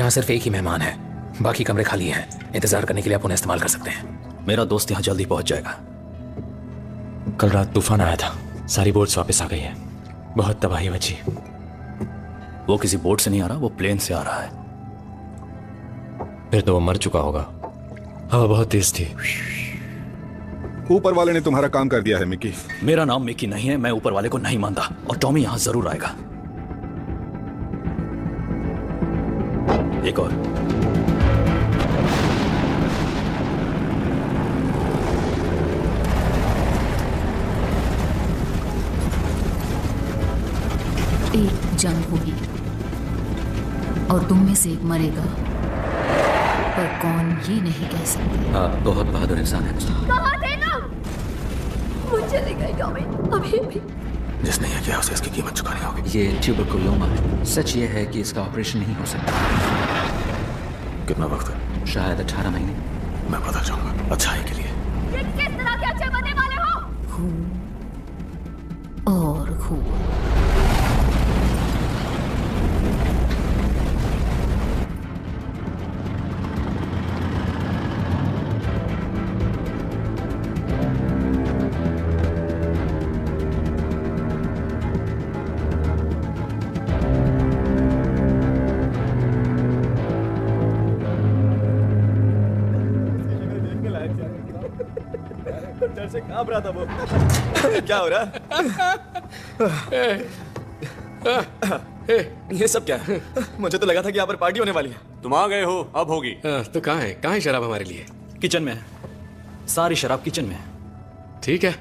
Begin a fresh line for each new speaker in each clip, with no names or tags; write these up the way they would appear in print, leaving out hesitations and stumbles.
यहाँ सिर्फ एक ही मेहमान है, बाकी कमरे खाली हैं। इंतजार करने के लिए आप उन्हें इस्तेमाल कर सकते हैं।
मेरा दोस्त यहाँ जल्दी पहुंच जाएगा।
कल रात तूफान आया था, सारी बोट्स वापस आ गई है, बहुत तबाही मची।
वो किसी बोट से नहीं आ रहा, वो प्लेन से आ रहा है।
फिर तो वो मर चुका होगा, हवा बहुत तेज थी।
ऊपर वाले ने तुम्हारा काम कर दिया है मिकी।
मेरा नाम मिकी नहीं है, मैं ऊपर वाले को नहीं मानता, और टॉमी यहाँ जरूर आएगा। एक और।
एक जंग होगी और तुम में से एक मरेगा, पर कौन ये नहीं कह सकते।
हाँ, बहुत बहादुर इंसान है।
कहाँ थे तुम? मुझे चले गए टॉमी, अभी भी।
जिसने यह किया उसे इसकी कीमत चुकानी होगी।
ये ट्यूबरकुलोमा है। सच ये है कि इसका ऑपरेशन नहीं हो सकता।
कितना वक्त है?
शायद 18 महीने।
मैं बदल जाऊंगा अच्छाई के लिए।
ये किस तरह के अच्छे बनने वाले हो?
खून और खून।
से कांप रहा था वो। क्या हो रहा? ये सब क्या है? मुझे तो लगा था कि यहाँ पर पार्टी होने वाली है।
तुम आ गए हो, अब होगी।
तो कहाँ है? कहाँ है शराब हमारे लिए?
किचन में है। सारी शराब किचन में है।
ठीक है।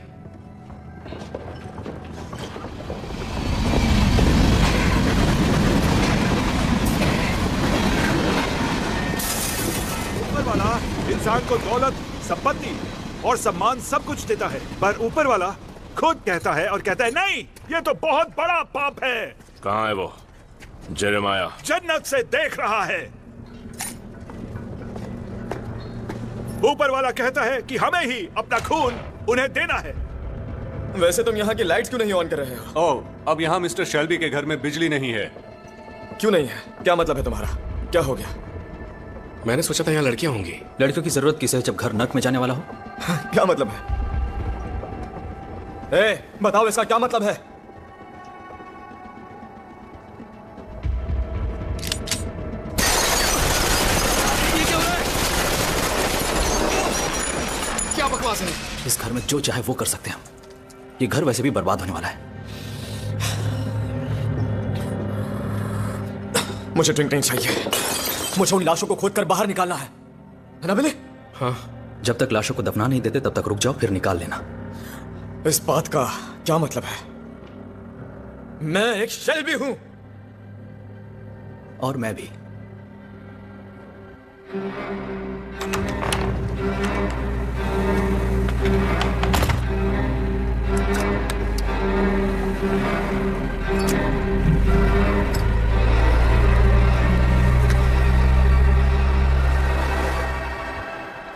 ऊपर वाला इंसान को दौलत, संपत्ति और सम्मान सब कुछ देता है, पर ऊपर वाला खुद कहता है और कहता है नहीं, ये तो बहुत बड़ा पाप है।
कहाँ है वो? जेरेमाया
जन्नत से देख रहा है। ऊपर वाला कहता है कि हमें ही अपना खून उन्हें देना है।
वैसे तुम यहाँ की लाइट्स क्यों नहीं ऑन कर रहे हो?
ओह, अब यहाँ मिस्टर शेल्बी के घर में बिजली नहीं है।
क्यों नहीं है? क्या मतलब है तुम्हारा? क्या हो गया?
मैंने सोचा था यहाँ लड़कियां होंगी।
लड़कियों की जरूरत किसे है जब घर नर्क में जाने वाला हो?
क्या मतलब है? ए, बताओ इसका क्या मतलब है?
क्या बकवास है?
इस घर में जो चाहे वो कर सकते हैं। ये घर वैसे भी बर्बाद होने वाला है।
मुझे ड्रिंक नहीं चाहिए। मुझे उन लाशों को खोदकर बाहर निकालना है ना बिली?
हाँ।
जब तक लाशों को दफना नहीं देते तब तक रुक जाओ, फिर निकाल लेना।
इस बात का क्या मतलब है? मैं एक शेल्बी हूं।
और मैं भी।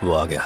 वो आ गया।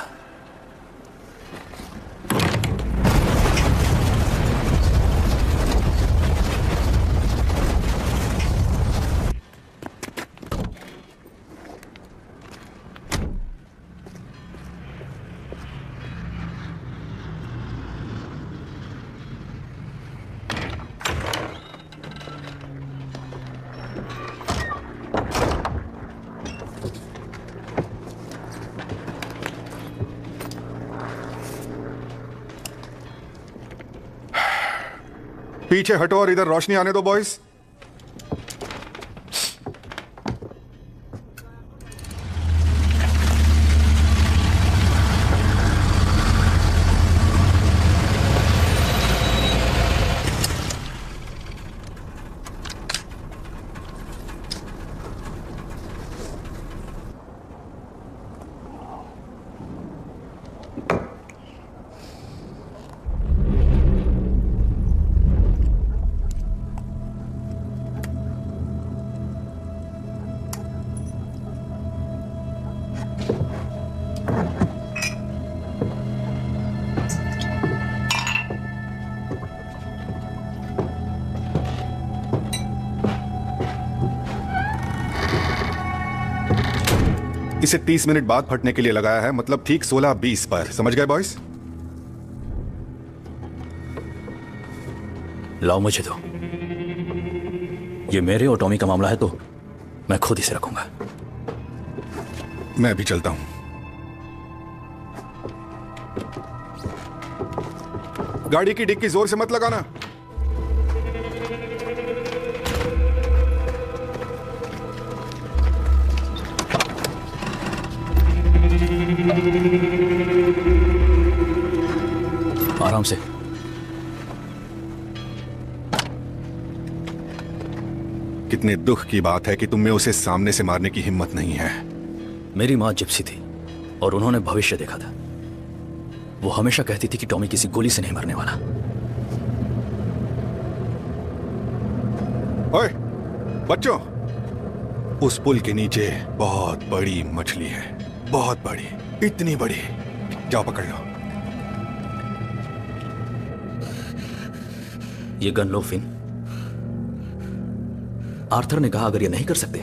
पीछे हटो और इधर रोशनी आने दो बॉयज। इसे 30 मिनट बाद फटने के लिए लगाया है, मतलब ठीक 16:20 पर। समझ गए बॉयज?
लाओ मुझे दो। ये मेरे और टॉमी का मामला है तो मैं खुद इसे रखूंगा।
मैं भी चलता हूं। गाड़ी की डिक्की जोर से मत लगाना।
आराम से।
कितने दुख की बात है कि तुम में उसे सामने से मारने की हिम्मत नहीं है।
मेरी मां जिप्सी थी और उन्होंने भविष्य देखा था। वो हमेशा कहती थी कि टॉमी किसी गोली से नहीं मरने वाला।
ओए बच्चों, उस पुल के नीचे बहुत बड़ी मछली है, बहुत बड़ी, इतनी बड़ी। जाओ पकड़ लो।
ये गन लो फिन। आर्थर ने कहा अगर ये नहीं कर सकते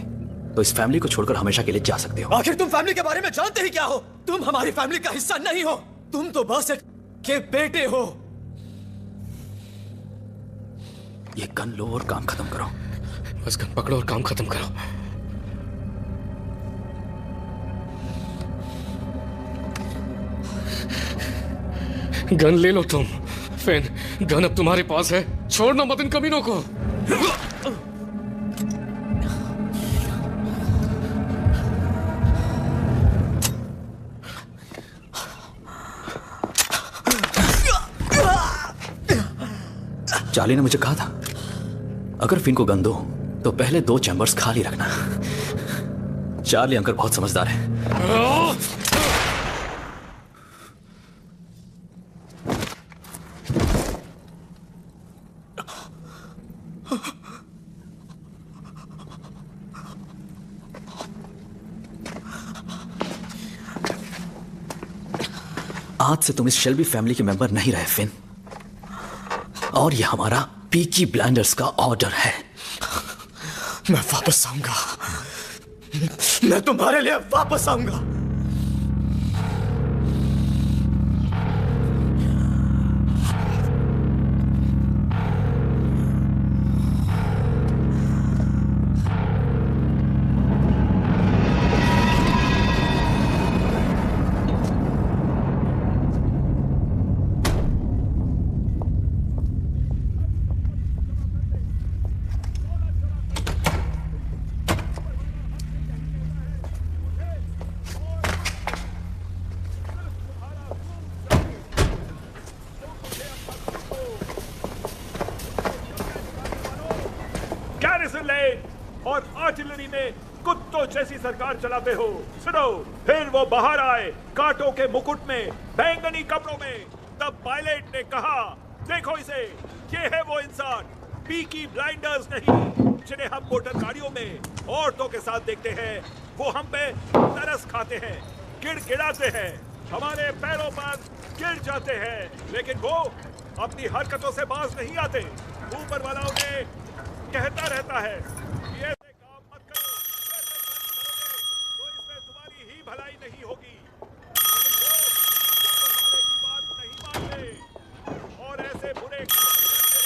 तो इस फैमिली को छोड़कर हमेशा के लिए जा सकते हो।
आखिर तुम फैमिली के बारे में जानते ही क्या हो? तुम हमारी फैमिली का हिस्सा नहीं हो। तुम तो बस एक के बेटे हो।
ये गन लो और काम खत्म करो।
बस गन पकड़ो और काम खत्म करो। गन ले लो तुम। फैन, गन अब तुम्हारे पास है। छोड़ना मत इन कमीनों को।
चार्ली ने मुझे कहा था अगर फिन को गन दो तो पहले 2 चैम्बर्स खाली रखना। चार्ली अंकल बहुत समझदार है। आज से तुम इस शेल्बी फैमिली के मेंबर नहीं रहे फिन, और यह हमारा पीकी ब्लाइंडर्स का ऑर्डर है।
मैं वापस आऊंगा। मैं तुम्हारे लिए वापस आऊंगा।
और आर्टिलरी में कुत्तों जैसी सरकार चलाते हो। सुनो, फिर वो बाहर आए कांटों के मुकुट में, बैंगनी कपड़ों में। तब पायलट ने कहा, देखो इसे, ये है वो इंसान, पीकी ब्लाइंडर्स नहीं, जिन्हें हम मोटर गाड़ियों में औरतों के साथ देखते हैं। वो हम पे तरस खाते हैं, गिड़गिड़ाते हैं, हमारे पैरों पर गिर जाते हैं, लेकिन वो अपनी हरकतों से बाज नहीं आते। ऊपर वाला उन्हें कहता रहता है कि ऐसे काम मत करो, ऐसे काम करोगे तो इसमें तुम्हारी ही भलाई नहीं होगी। वो ऊपर वाले की बात नहीं मानते और ऐसे बुरे काम करते।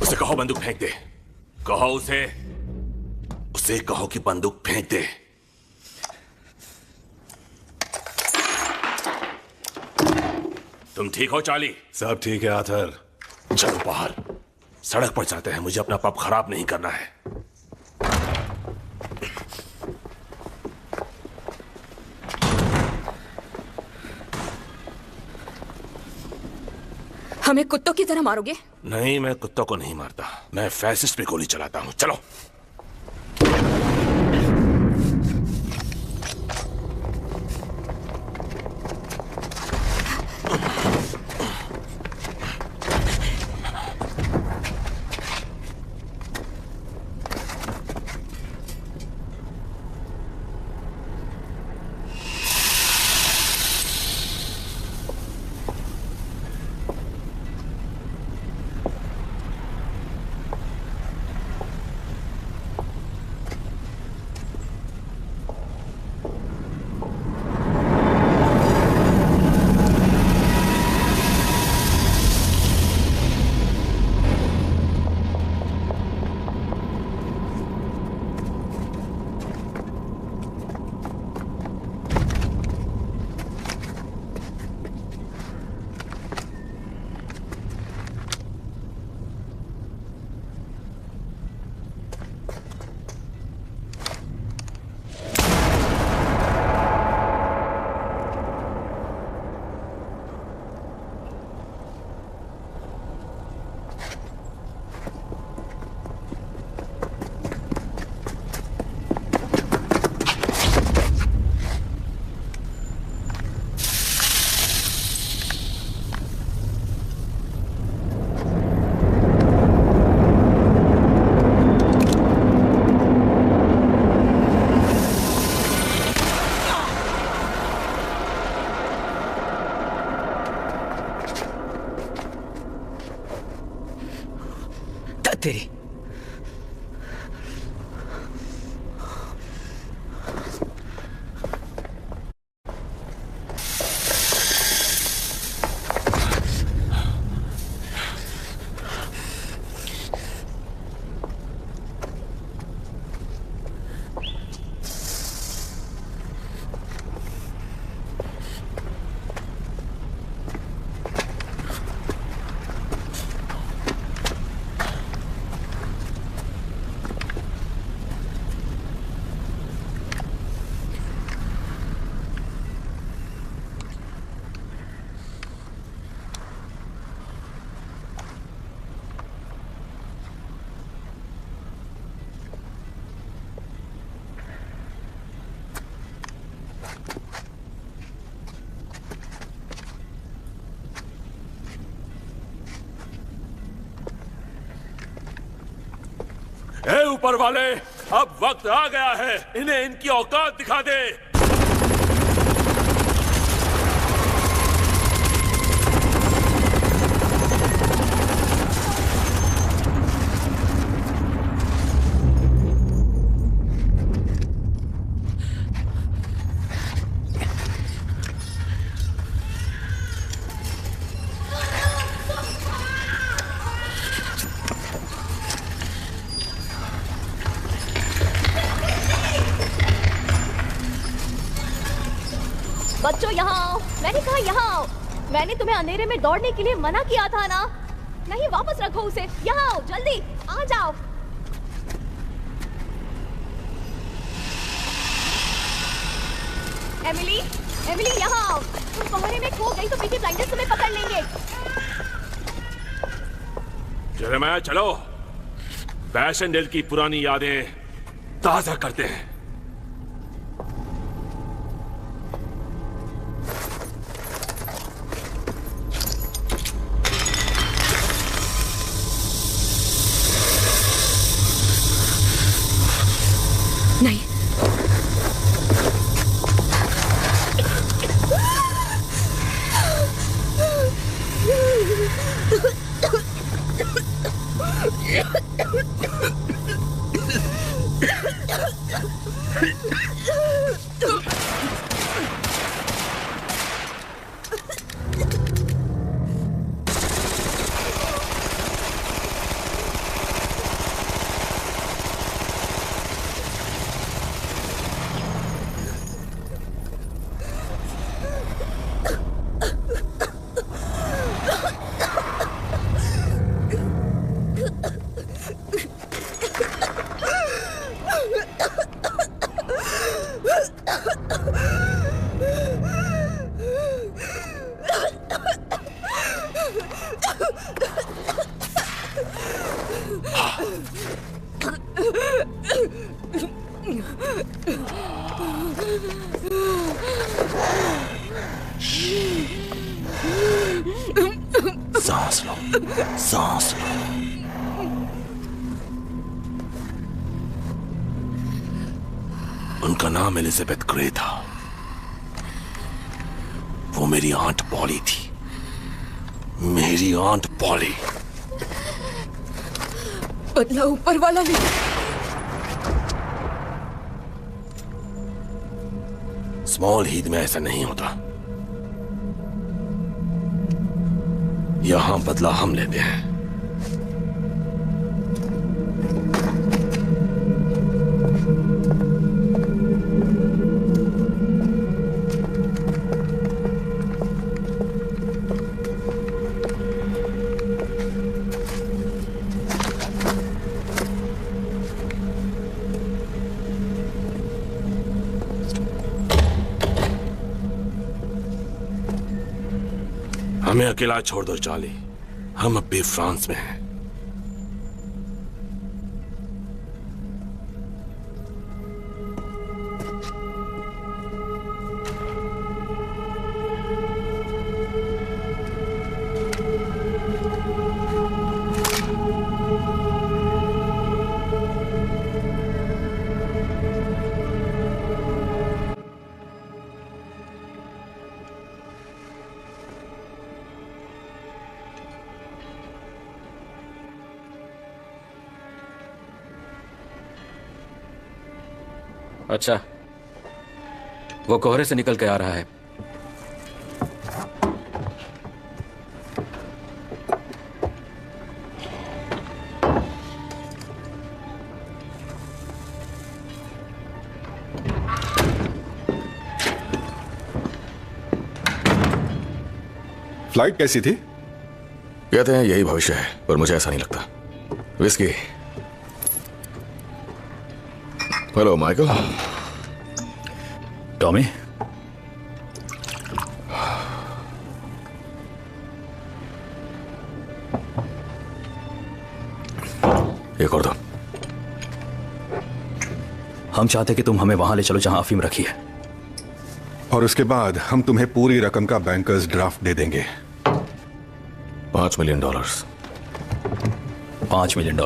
उसे कहो बंदूक फेंक दे। कहो उसे कहो कि बंदूक फेंक दे। तुम ठीक हो चार्ली?
सब ठीक है आर्थर।
चलो बाहर, सड़क पर जाते हैं। मुझे अपना पब खराब नहीं करना है।
हमें कुत्तों की तरह मारोगे?
नहीं, मैं कुत्तों को नहीं मारता, मैं फैसिस्ट पे गोली चलाता हूँ। चलो।
तेरी
ए ऊपर वाले, अब वक्त आ गया है, इन्हें इनकी औकात दिखा दे।
बच्चों यहाँ आओ, मैंने कहा यहाँ आओ। मैंने तुम्हें अंधेरे में दौड़ने के लिए मना किया था ना। नहीं, वापस रखो उसे। यहाँ आओ, जल्दी आ जाओ। एमिली, एमिली यहाँ आओ। तुम कोहरे में खो गई तो पीछे ब्लाइंडर्स तुम्हें पकड़ लेंगे।
जेरेमाया चलो, बैशनडेल की पुरानी यादें ताजा करते हैं।
नहीं,
सांस लो, सांस लो। उनका नाम एलिजाबेथ ग्रे था। वो मेरी आंट पॉली थी, मेरी आंट पॉली।
बदला ऊपर वाला ले।
स्मॉल हीथ में ऐसा नहीं होता। यहां बदला हम लेते हैं। हमें अकेला छोड़ दो चार्ली, हम अब भी फ्रांस में हैं।
अच्छा, वो कोहरे से निकल के आ रहा है।
फ्लाइट कैसी थी?
कहते हैं यही भविष्य है, पर मुझे ऐसा नहीं लगता। विस्की। Hello Michael.
टॉमी।
एक और दो।
हम चाहते कि तुम हमें वहां ले चलो जहां अफीम रखी है,
और उसके बाद हम तुम्हें पूरी रकम का बैंकर्स ड्राफ्ट दे देंगे।
$5 मिलियन।
$5 मिलियन।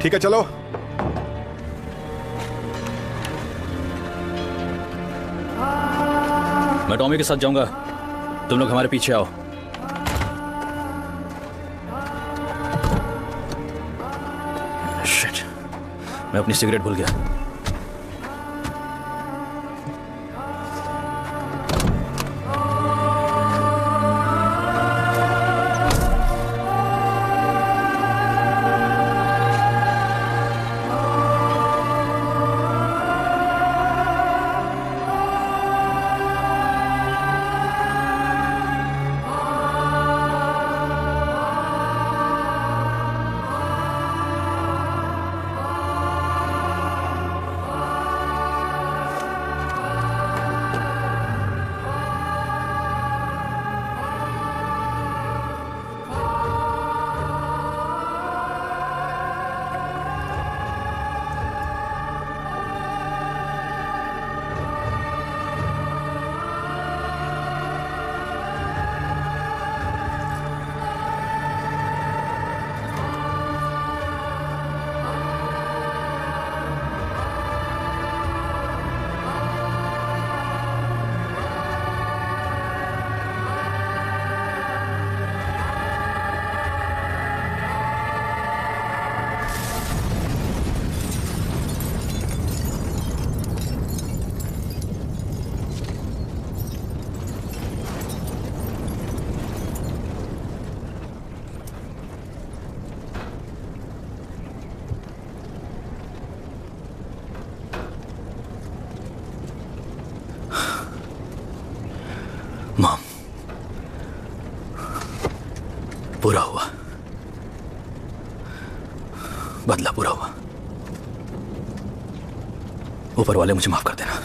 ठीक है, चलो।
मैं टॉमी के साथ जाऊंगा, तुम लोग हमारे पीछे आओ। शिट, मैं अपनी सिगरेट भूल गया। मॉम, पूरा हुआ, बदला पूरा हुआ। ऊपर वाले मुझे माफ कर देना।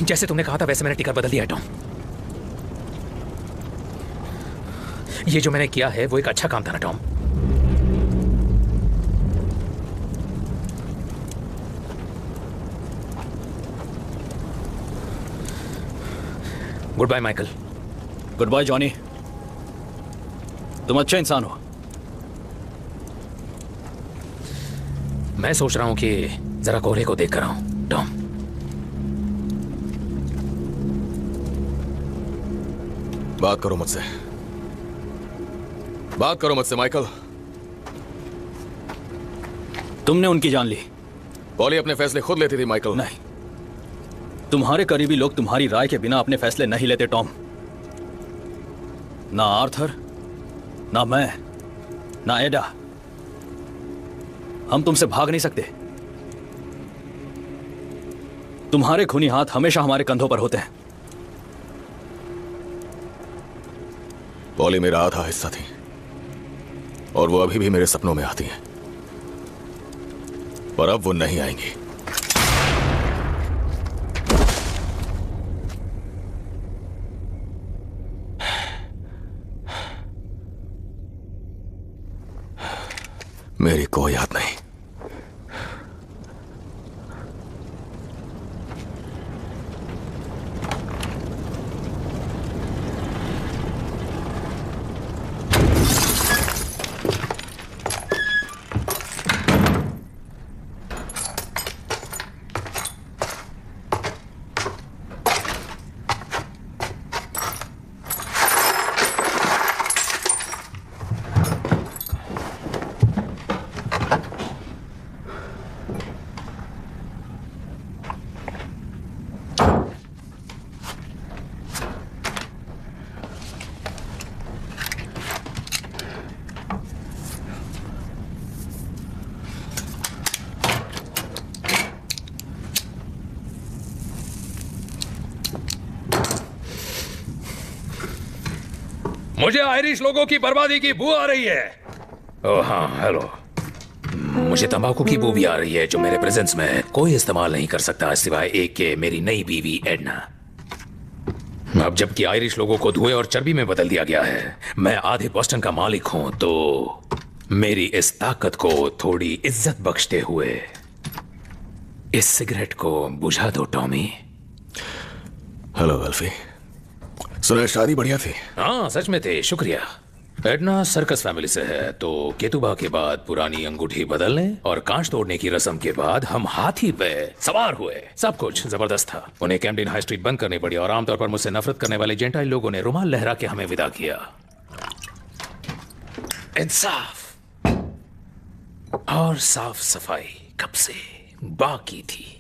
जैसे तुमने कहा था वैसे मैंने टिकट बदल दिया है टॉम। ये जो मैंने किया है वो एक अच्छा काम था ना Tom. Good by Michael.
Good by Johnny. तुम अच्छा इंसान हो।
मैं सोच रहा हूं कि जरा कोहरे को देख कर आऊं टॉम।
बात करो मुझसे, बात करो मुझसे माइकल।
तुमने उनकी जान ली।
पॉली अपने फैसले खुद लेती थी माइकल।
नहीं, तुम्हारे करीबी लोग तुम्हारी राय के बिना अपने फैसले नहीं लेते टॉम। ना आर्थर, ना मैं, ना एडा। हम तुमसे भाग नहीं सकते। तुम्हारे खूनी हाथ हमेशा हमारे कंधों पर होते हैं।
पॉली मेरा आधा हिस्सा थी और वो अभी भी मेरे सपनों में आती हैं, पर अब वो नहीं आएंगी। मेरी कोई याद नहीं।
मुझे आयरिश लोगों की बर्बादी की बू आ रही है। ओह हाँ, हेलो। मुझे तंबाकू की बू भी आ रही है जो मेरे प्रेजेंस में कोई इस्तेमाल नहीं कर सकता सिवाय एक के मेरी नई बीवी एडना। अब जबकि आयरिश लोगों को धुएं और चर्बी में बदल दिया गया है, मैं आधे बोस्टन का मालिक हूं, तो मेरी इस ताकत को थोड़ी इज्जत बख्शते हुए इस सिगरेट को बुझा दो टॉमी।
हेलो एल्फी। सुना शादी बढ़िया थी।
हाँ सच में थे, शुक्रिया। एडना सर्कस फैमिली से है, तो केतुबा के बाद पुरानी अंगूठी बदलने और कांच तोड़ने की रस्म के बाद हम हाथी पे सवार हुए। सब कुछ जबरदस्त था। उन्हें कैम्पडेन हाई स्ट्रीट बंद करनी पड़ी और आमतौर पर मुझसे नफरत करने वाले जेंटाइल लोगों ने रुमाल लहरा के हमें विदा किया। इंसाफ और साफ सफाई कब से बाकी थी।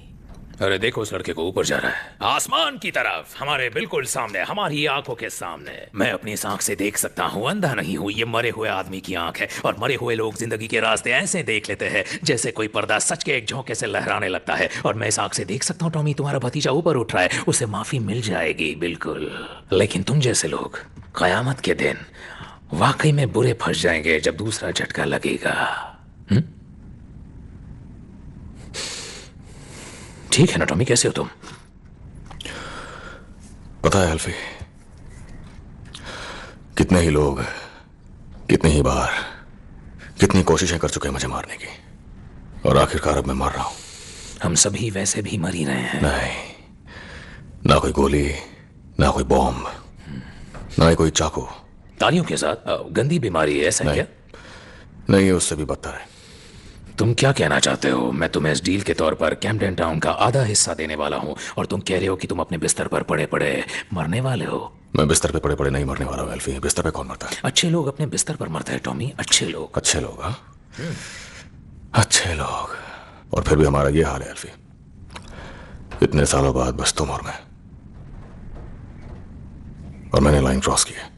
अरे देखो उस लड़के को ऊपर जा रहा है, आसमान की तरफ, हमारे बिल्कुल सामने, हमारी आंखों के सामने। मैं अपनी इस आंख से देख सकता हूँ, अंधा नहीं हूँ। ये मरे हुए आदमी की आंख है और मरे हुए लोग जिंदगी के रास्ते ऐसे देख लेते हैं जैसे कोई पर्दा सच के एक झोंके से लहराने लगता है। और मैं इस आंख से देख सकता हूँ टॉमी, तुम्हारा भतीजा ऊपर उठ रहा है, उसे माफी मिल जाएगी बिल्कुल। लेकिन तुम जैसे लोग कयामत के दिन वाकई में बुरे फंस जाएंगे जब दूसरा झटका लगेगा। ठीक है ना टॉमी, कैसे हो तुम?
पता है एल्फी, कितने ही लोग, कितनी ही बार, कितनी कोशिशें कर चुके हैं मुझे मारने की, और आखिरकार अब मैं मर रहा हूं।
हम सभी वैसे भी मर ही रहे हैं।
नहीं, ना कोई गोली, ना कोई बॉम्ब, ना ही कोई चाकू।
तालियों के साथ गंदी बीमारी है, ऐसा क्या?
नहीं, उससे भी बदतर है।
तुम क्या कहना चाहते हो? मैं तुम्हें इस डील के तौर पर कैम्पडेन टाउन का आधा हिस्सा देने वाला हूं और तुम कह रहे हो कि तुम अपने बिस्तर पर पड़े पड़े मरने वाले हो।
मैं बिस्तर पे पड़े पड़े नहीं मरने वाला हूं एल्फी। बिस्तर पे कौन मरता है?
अच्छे लोग अपने बिस्तर पर मरते हैं टॉमी, अच्छे लोग।
अच्छे लोग? हाँ, अच्छे लोग। और फिर भी हमारा ये हाल है एल्फी, इतने सालों बाद बस तुम और मैं, और मैंने लाइन क्रॉस की है।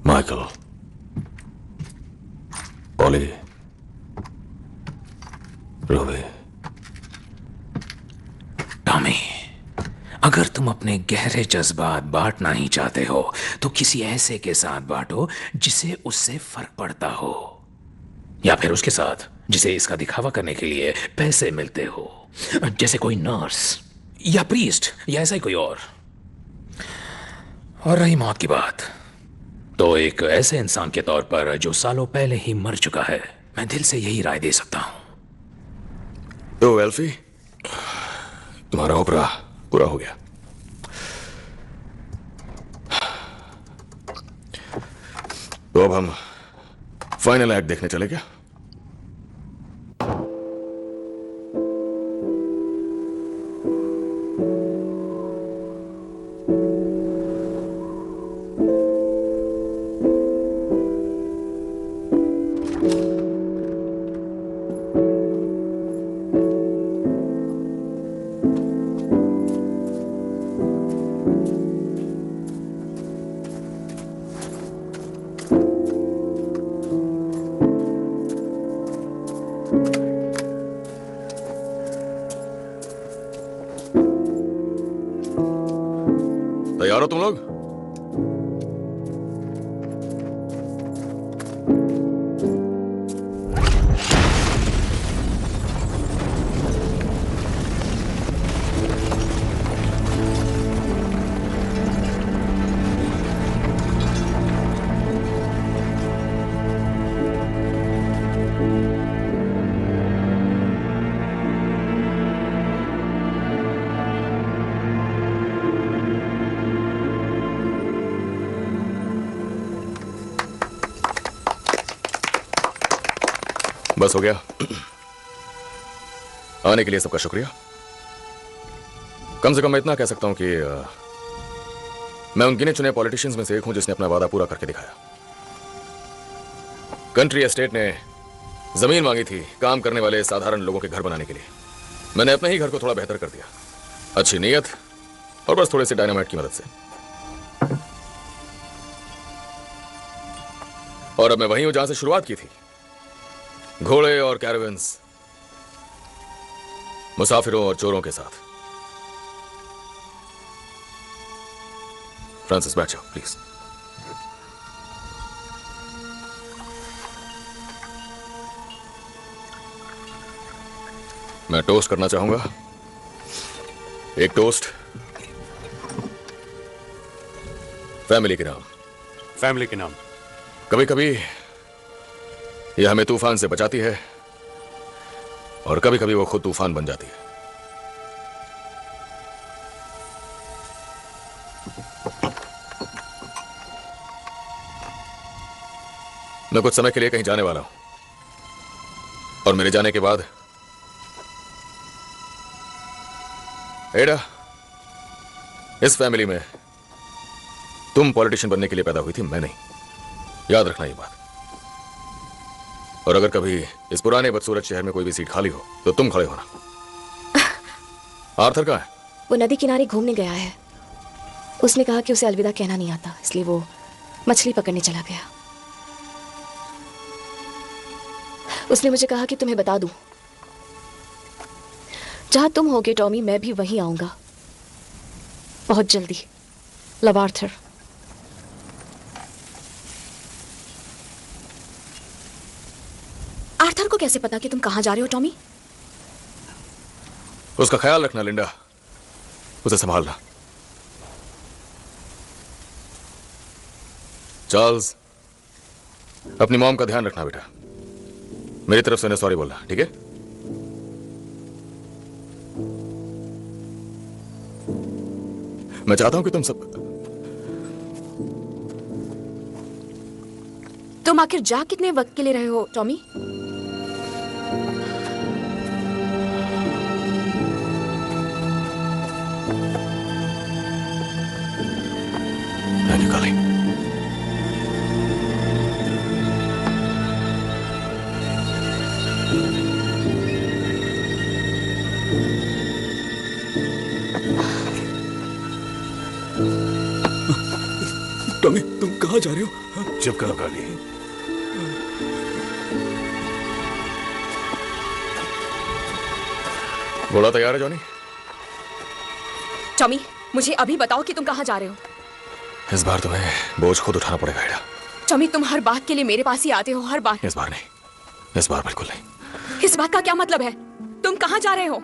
Michael, poly, Ruby.
टॉमी, अगर तुम अपने गहरे जज्बात बांटना ही चाहते हो तो किसी ऐसे के साथ बांटो जिसे उससे फर्क पड़ता हो, या फिर उसके साथ जिसे इसका दिखावा करने के लिए पैसे मिलते हो। जैसे कोई नर्स या प्रीस्ट या ऐसा ही कोई और रही मौत की बात, तो एक ऐसे इंसान के तौर पर जो सालों पहले ही मर चुका है, मैं दिल से यही राय दे सकता हूं।
तो एल्फी, तुम्हारा ओपरा पूरा हो गया। तो अब हम फाइनल एक्ट देखने चले क्या? तैयार हो तुम लोग? बस हो गया। आने के लिए सबका शुक्रिया। कम से कम मैं इतना कह सकता हूं कि मैं उन गिने चुने पॉलिटिशियंस में से एक हूं जिसने अपना वादा पूरा करके दिखाया। कंट्री एस्टेट ने जमीन मांगी थी काम करने वाले साधारण लोगों के घर बनाने के लिए। मैंने अपने ही घर को थोड़ा बेहतर कर दिया, अच्छी नीयत और बस थोड़े से डायनामाइट की मदद से। और अब मैं वहीं हूं जहां से शुरुआत की थी, घोड़े और कैरावन्स, मुसाफिरों और चोरों के साथ। फ्रांसिस, बैठ जाओ प्लीज। मैं टोस्ट करना चाहूंगा। एक टोस्ट फैमिली के नाम।
फैमिली के नाम।
कभी कभी यह हमें तूफान से बचाती है और कभी कभी वो खुद तूफान बन जाती है। मैं कुछ समय के लिए कहीं जाने वाला हूं और मेरे जाने के बाद एडा, इस फैमिली में तुम पॉलिटिशियन बनने के लिए पैदा हुई थी, मैं नहीं। याद रखना ये बात। और अगर कभी इस पुराने बदसूरत शहर में कोई भी सीट खाली हो तो तुम खड़े होना। आर्थर कहाँ है?
वो नदी किनारे घूमने गया है। उसने कहा कि उसे अलविदा कहना नहीं आता, इसलिए वो मछली पकड़ने चला गया। उसने मुझे कहा कि तुम्हें बता दूं, जहां तुम होगे टॉमी, मैं भी वहीं आऊंगा बहुत जल्दी। Love, Arthur. आर्थर को कैसे पता कि तुम कहां जा रहे हो टॉमी?
उसका ख्याल रखना लिंडा, उसे संभालना। चार्ल्स, अपनी मॉम का ध्यान रखना बेटा। मेरी तरफ से उन्हें सॉरी बोलना, ठीक है? मैं चाहता हूं कि
तुम आखिर जा कितने वक्त के लिए रहे हो टॉमी?
टॉमी, तुम कहां जा रहे हो?
चुप करो काली।
घोड़ा तैयार है जॉनी?
टॉमी, मुझे अभी बताओ कि तुम कहां जा रहे हो।
इस बार तुम्हें बोझ खुद उठाना पड़ेगा एडा।
टॉमी, तुम हर बात के लिए मेरे पास ही आते हो, हर बार।
इस बार नहीं, इस बार बिल्कुल नहीं।
इस बात का क्या मतलब है? तुम कहां जा रहे हो?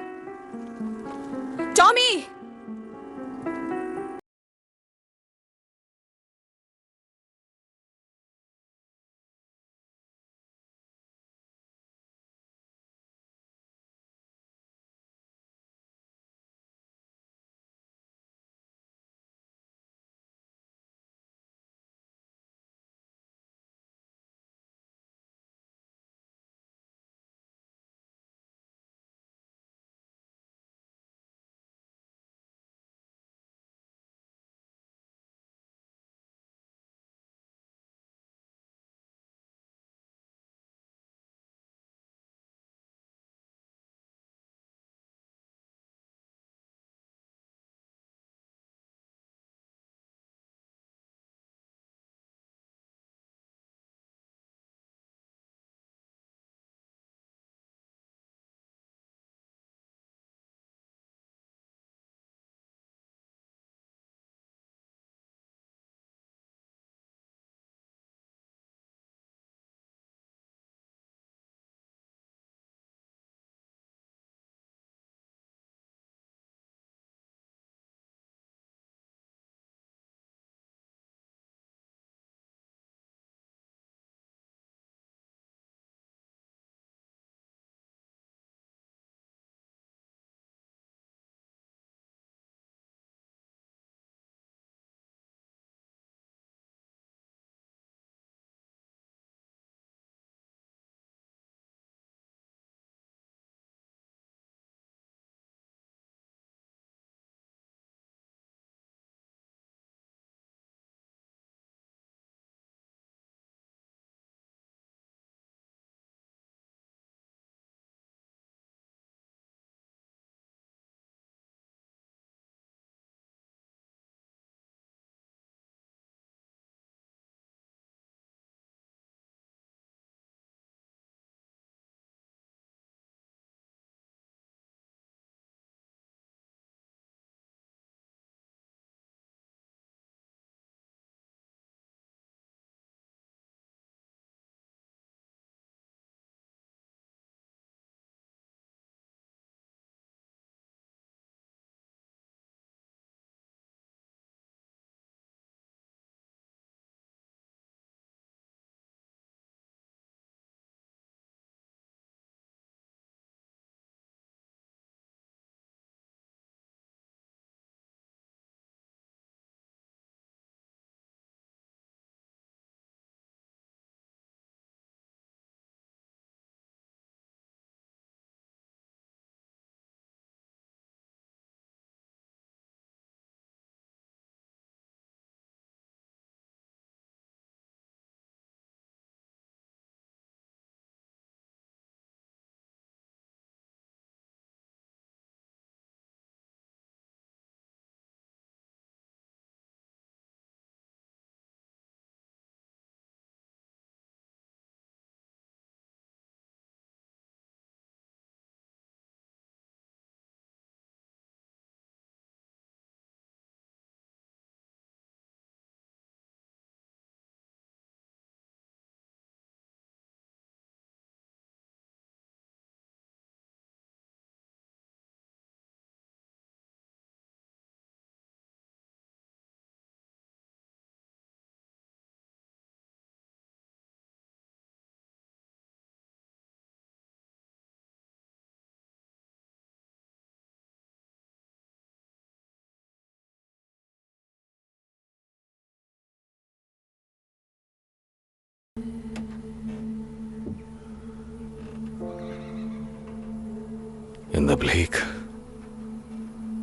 In the bleak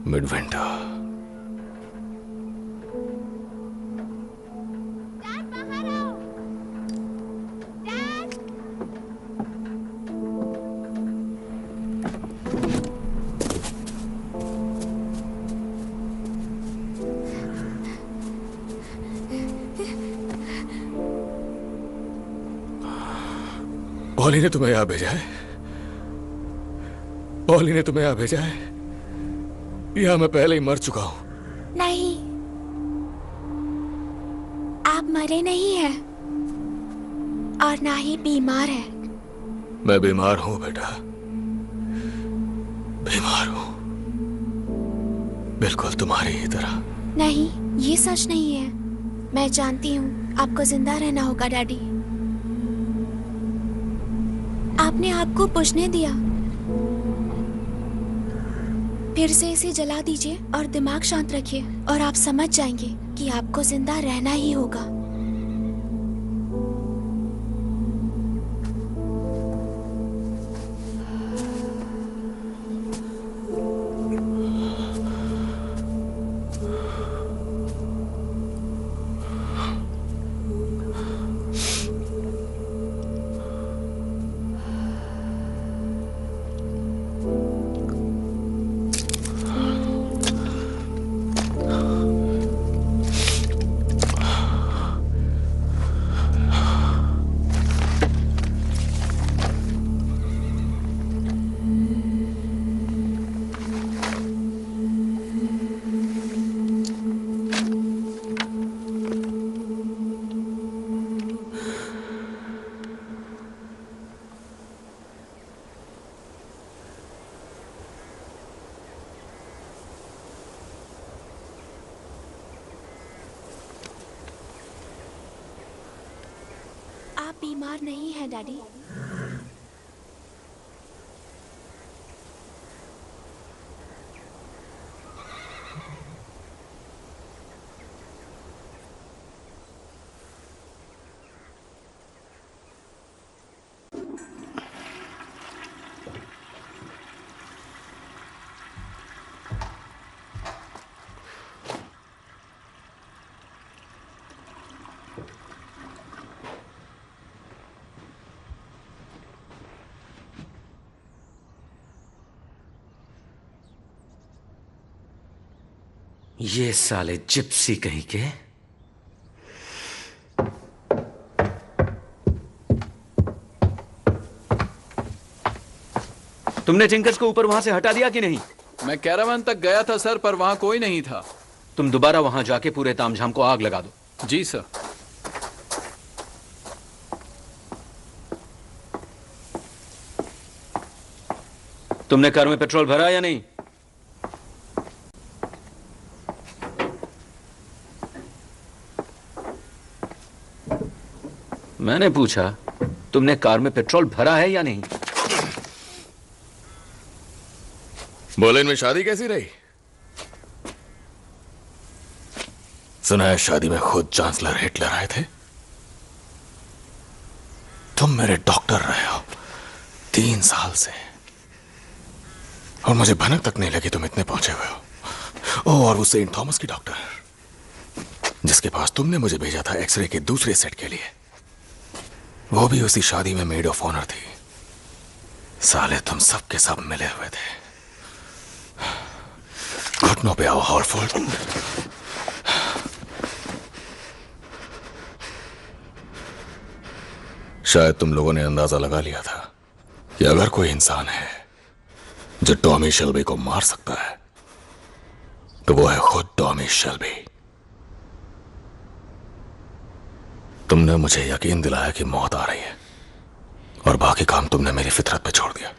midwinter. Poly ने तुम्हें यहां भेजा है? पॉली ने तुम्हें यहां भेजा है? या मैं पहले ही मर चुका हूं?
नहीं, आप मरे नहीं हैं और ना ही बीमार हैं।
मैं बीमार हूं बेटा, बीमार हूं, बिल्कुल तुम्हारी ही तरह।
नहीं, ये सच नहीं है। मैं जानती हूँ आपको जिंदा रहना होगा डैडी। आपने आग को बुझने दिया। फिर से इसे जला दीजिए और दिमाग शांत रखिए और आप समझ जाएंगे कि आपको जिंदा रहना ही होगा। आप बीमार नहीं हैं डैडी।
ये साले जिप्सी कहीं के। तुमने जिंकस को ऊपर वहां से हटा दिया कि नहीं?
मैं कैरावान तक गया था सर, पर वहां कोई नहीं था।
तुम दोबारा वहां जाके पूरे तामझाम को आग लगा दो।
जी सर।
तुमने कार में पेट्रोल भरा या नहीं? मैंने पूछा तुमने कार में पेट्रोल भरा है या नहीं?
बोलेन में शादी कैसी रही? सुना है शादी में खुद चांसलर हिटलर आए थे। तुम मेरे डॉक्टर रहे हो 3 साल से और मुझे भनक तक नहीं लगी तुम इतने पहुंचे हुए हो। और वो सेंट थॉमस की डॉक्टर जिसके पास तुमने मुझे भेजा था एक्सरे के दूसरे सेट के लिए, वो भी उसी शादी में मेड ऑफ ऑनर थी। साले तुम सब के सब मिले हुए थे। घुटनों पे आओ हॉर्फोल्ड। शायद तुम लोगों ने अंदाजा लगा लिया था कि अगर कोई इंसान है जो टॉमी शेल्बी को मार सकता है तो वो है खुद टॉमी शेल्बी। तुमने मुझे यकीन दिलाया कि मौत आ रही है और बाकी काम तुमने मेरी फितरत पे छोड़ दिया।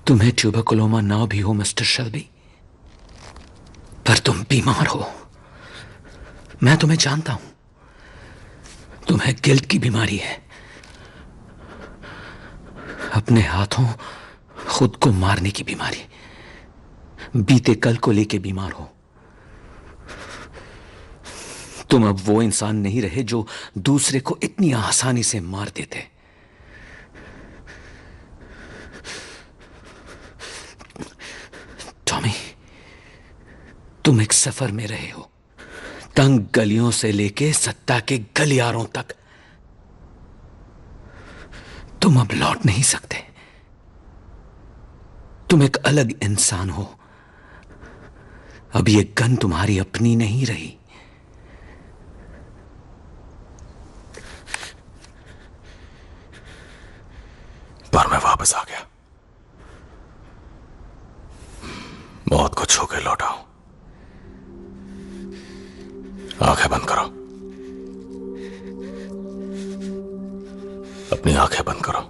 तुम्हें ट्यूबरकुलोमा ना भी हो मिस्टर शेल्बी, पर तुम बीमार हो। मैं तुम्हें जानता हूं। तुम्हें गिल्ट की बीमारी है। अपने हाथों खुद को मारने की बीमारी। बीते कल को लेके बीमार हो। तुम अब वो इंसान नहीं रहे जो दूसरे को इतनी आसानी से मार देते। टॉमी, तुम एक सफर में रहे हो, तंग गलियों से लेके सत्ता के गलियारों तक। तुम अब लौट नहीं सकते। तुम एक अलग इंसान हो। अब ये गन तुम्हारी अपनी नहीं रही।
पर मैं वापस आ गया। मौत को छू के लौटा हूं। आंखें बंद करो, अपनी आंखें बंद करो।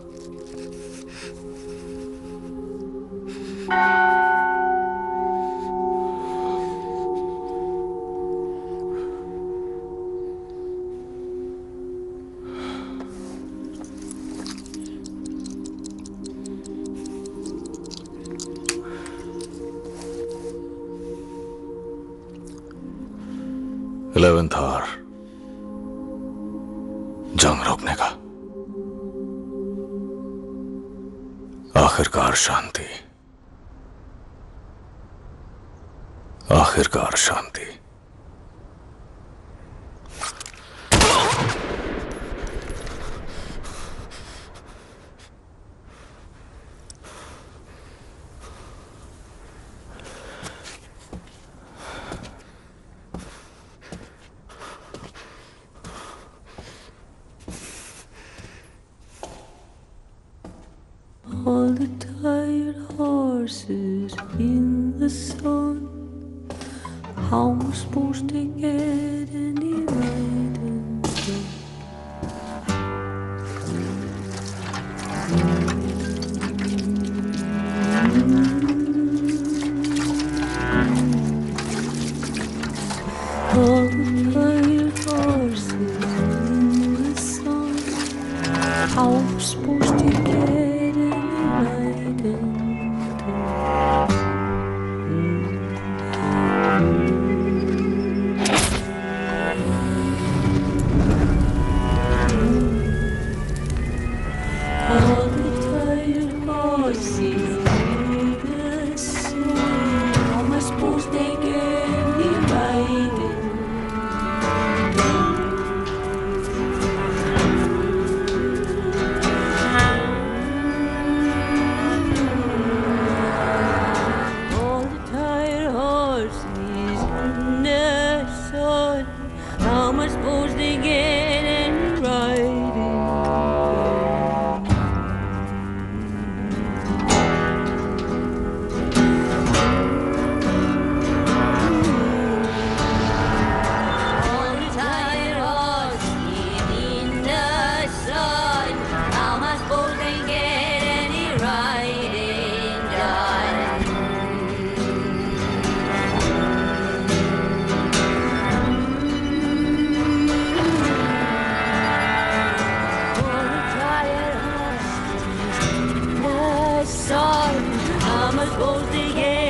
इलेवेंथ आवर, जंग रोकने का, आखिरकार शांति, आखिरकार शांति।
All the tired horses in the sun. How am I supposed to get any riding? All the tired horses in the sun. How am I supposed to get I'm supposed to get